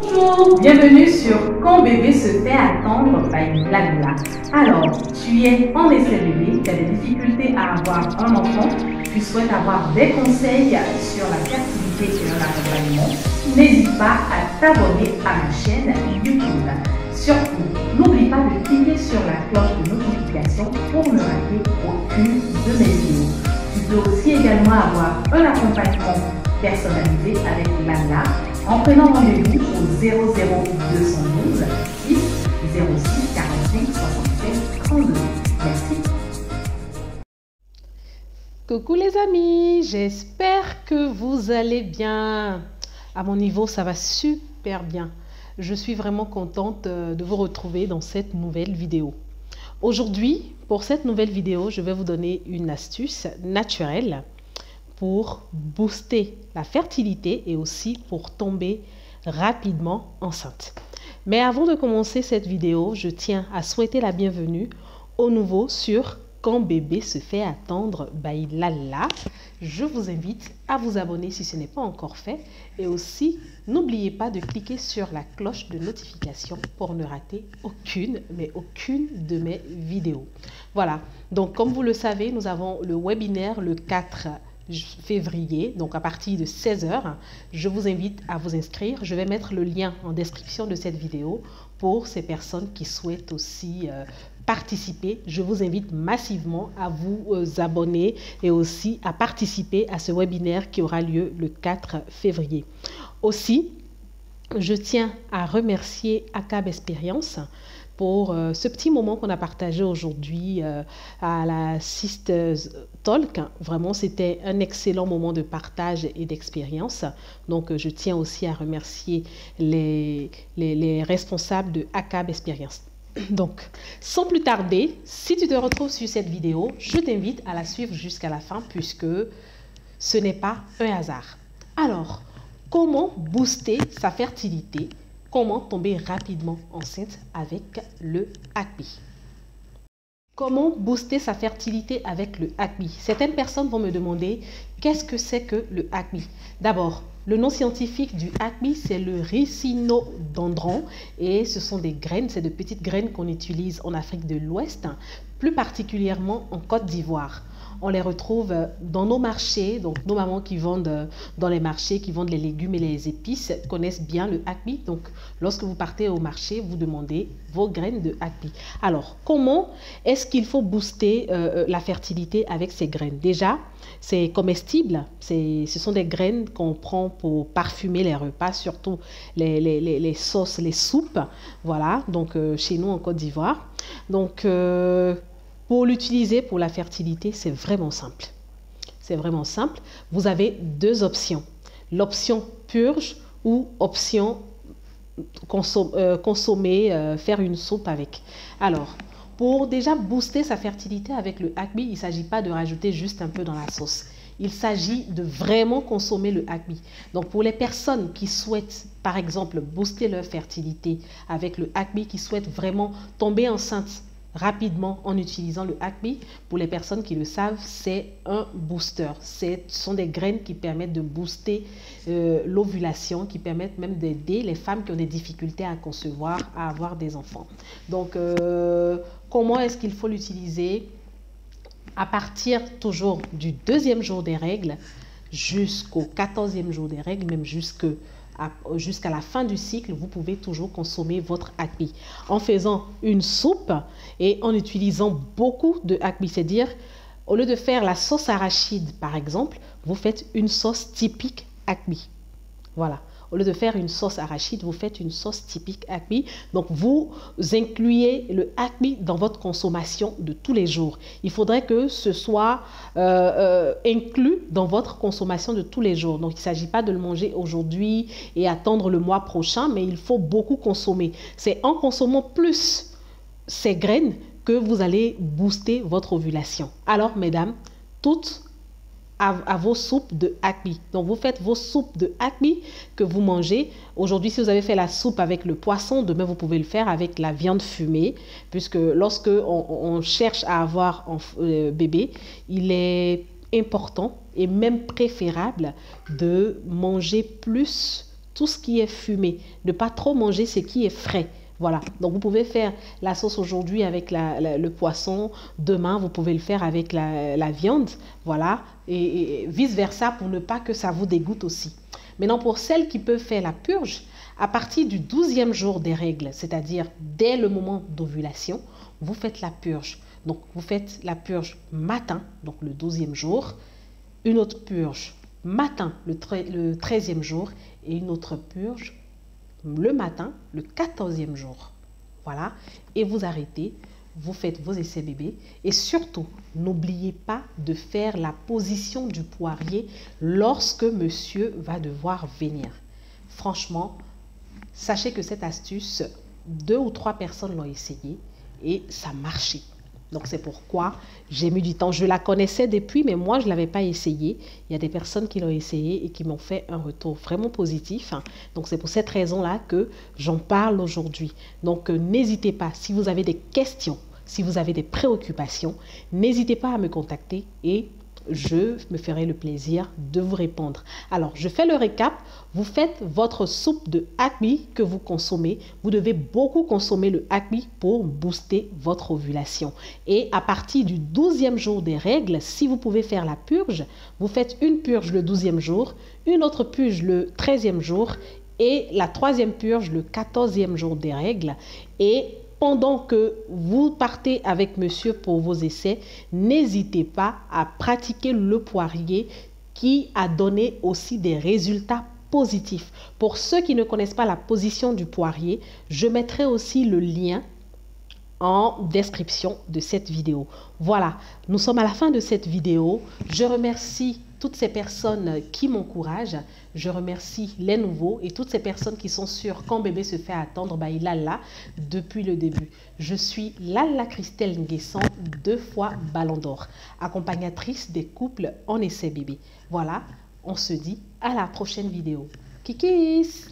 Bonjour, bienvenue sur Quand bébé se fait attendre by Blabla. Alors, tu es en essai bébé, tu as des difficultés à avoir un enfant, tu souhaites avoir des conseils sur la fertilité et l'accompagnement, n'hésite pas à t'abonner à ma chaîne YouTube. Surtout, n'oublie pas de cliquer sur la cloche de notification pour ne rater aucune de mes vidéos. Tu peux aussi également avoir un accompagnement personnalisé avec Blabla en prenant rendez-vous au 00212 6 06 45 76 32. Merci. Coucou les amis, j'espère que vous allez bien. À mon niveau, ça va super bien. Je suis vraiment contente de vous retrouver dans cette nouvelle vidéo. Aujourd'hui, pour cette nouvelle vidéo, je vais vous donner une astuce naturelle pour booster la fertilité et aussi pour tomber rapidement enceinte. Mais avant de commencer cette vidéo, je tiens à souhaiter la bienvenue aux nouveaux sur Quand bébé se fait attendre by Lala. Je vous invite à vous abonner si ce n'est pas encore fait et aussi n'oubliez pas de cliquer sur la cloche de notification pour ne rater aucune de mes vidéos. Voilà, donc comme vous le savez, nous avons le webinaire le 4 février, donc à partir de 16 h. Je vous invite à vous inscrire. Je vais mettre le lien en description de cette vidéo pour ces personnes qui souhaitent aussi participer. Je vous invite massivement à vous abonner et aussi à participer à ce webinaire qui aura lieu le 4 février. Aussi, je tiens à remercier ACAB Experience pour ce petit moment qu'on a partagé aujourd'hui à la Sisters Talk. Vraiment, c'était un excellent moment de partage et d'expérience. Donc, je tiens aussi à remercier les responsables de ACAB Experience. Donc, sans plus tarder, si tu te retrouves sur cette vidéo, je t'invite à la suivre jusqu'à la fin puisque ce n'est pas un hasard. Alors, comment booster sa fertilité? Comment tomber rapidement enceinte avec le HACPI? Comment booster sa fertilité avec le HACPI? Certaines personnes vont me demander qu'est-ce que c'est que le HACPI? D'abord, le nom scientifique du HACPI, c'est le ricinoDendron et ce sont des graines, c'est de petites graines qu'on utilise en Afrique de l'Ouest, plus particulièrement en Côte d'Ivoire. On les retrouve dans nos marchés, donc nos mamans qui vendent dans les marchés, qui vendent les légumes et les épices, connaissent bien le HACPI. Donc, lorsque vous partez au marché, vous demandez vos graines de HACPI. Alors, comment est-ce qu'il faut booster la fertilité avec ces graines? Déjà, c'est comestible. Ce sont des graines qu'on prend pour parfumer les repas, surtout les sauces, les soupes. Voilà, donc chez nous en Côte d'Ivoire. Donc, pour l'utiliser pour la fertilité, c'est vraiment simple. C'est vraiment simple. Vous avez deux options. L'option purge ou option consommer, faire une soupe avec. Alors, pour déjà booster sa fertilité avec le HACPI, il ne s'agit pas de rajouter juste un peu dans la sauce. Il s'agit de vraiment consommer le HACPI. Donc, pour les personnes qui souhaitent, par exemple, booster leur fertilité avec le HACPI, qui souhaitent vraiment tomber enceinte rapidement en utilisant le HACPI, pour les personnes qui le savent, c'est un booster. Ce sont des graines qui permettent de booster l'ovulation, qui permettent même d'aider les femmes qui ont des difficultés à concevoir, à avoir des enfants. Donc, comment est-ce qu'il faut l'utiliser? À partir toujours du 2e jour des règles jusqu'au 14e jour des règles, même jusqu'à la fin du cycle, vous pouvez toujours consommer votre HACPI en faisant une soupe et en utilisant beaucoup de HACPI. C'est-à-dire, au lieu de faire la sauce arachide, par exemple, vous faites une sauce typique HACPI. Voilà. Au lieu de faire une sauce arachide, vous faites une sauce typique HACPI. Donc, vous incluez le HACPI dans votre consommation de tous les jours. Il faudrait que ce soit inclus dans votre consommation de tous les jours. Donc, il ne s'agit pas de le manger aujourd'hui et attendre le mois prochain, mais il faut beaucoup consommer. C'est en consommant plus ces graines que vous allez booster votre ovulation. Alors, mesdames, toutes à vos soupes de HACPI. Donc, vous faites vos soupes de HACPI que vous mangez. Aujourd'hui, si vous avez fait la soupe avec le poisson, demain, vous pouvez le faire avec la viande fumée, puisque lorsque on cherche à avoir un bébé, il est important est même préférable de manger plus tout ce qui est fumé, ne pas trop manger ce qui est frais. Voilà, donc vous pouvez faire la sauce aujourd'hui avec le poisson, demain vous pouvez le faire avec la viande, voilà, et vice-versa pour ne pas que ça vous dégoûte aussi. Maintenant, pour celles qui peuvent faire la purge, à partir du 12e jour des règles, c'est-à-dire dès le moment d'ovulation, vous faites la purge. Donc, vous faites la purge matin, donc le 12e jour, une autre purge matin, le 13e jour, et une autre purge le matin, le 14e jour. Voilà, et vous arrêtez, vous faites vos essais bébés et surtout, n'oubliez pas de faire la position du poirier lorsque monsieur va devoir venir. Franchement, sachez que cette astuce, 2 ou 3 personnes l'ont essayé et ça marchait. Donc, c'est pourquoi j'ai mis du temps. Je la connaissais depuis, mais moi, je ne l'avais pas essayé. Il y a des personnes qui l'ont essayé et qui m'ont fait un retour vraiment positif. Donc, c'est pour cette raison-là que j'en parle aujourd'hui. Donc, n'hésitez pas, si vous avez des questions, si vous avez des préoccupations, n'hésitez pas à me contacter et je me ferai le plaisir de vous répondre. Alors, je fais le récap. Vous faites votre soupe de acmi que vous consommez. Vous devez beaucoup consommer le acmi pour booster votre ovulation. Et à partir du 12e jour des règles, si vous pouvez faire la purge, vous faites une purge le 12e jour, une autre purge le 13e jour et la 3e purge le 14e jour des règles. Et pendant que vous partez avec monsieur pour vos essais, n'hésitez pas à pratiquer le poirier qui a donné aussi des résultats positifs. Pour ceux qui ne connaissent pas la position du poirier, je mettrai aussi le lien en description de cette vidéo. Voilà, nous sommes à la fin de cette vidéo. Je remercie toutes ces personnes qui m'encouragent. Je remercie les nouveaux et toutes ces personnes qui sont sûres quand bébé se fait attendre, bah, il a là depuis le début. Je suis Lalla Christelle Nguessan, 2 fois Ballon d'Or, accompagnatrice des couples en essai bébé. Voilà, on se dit à la prochaine vidéo. Kikis!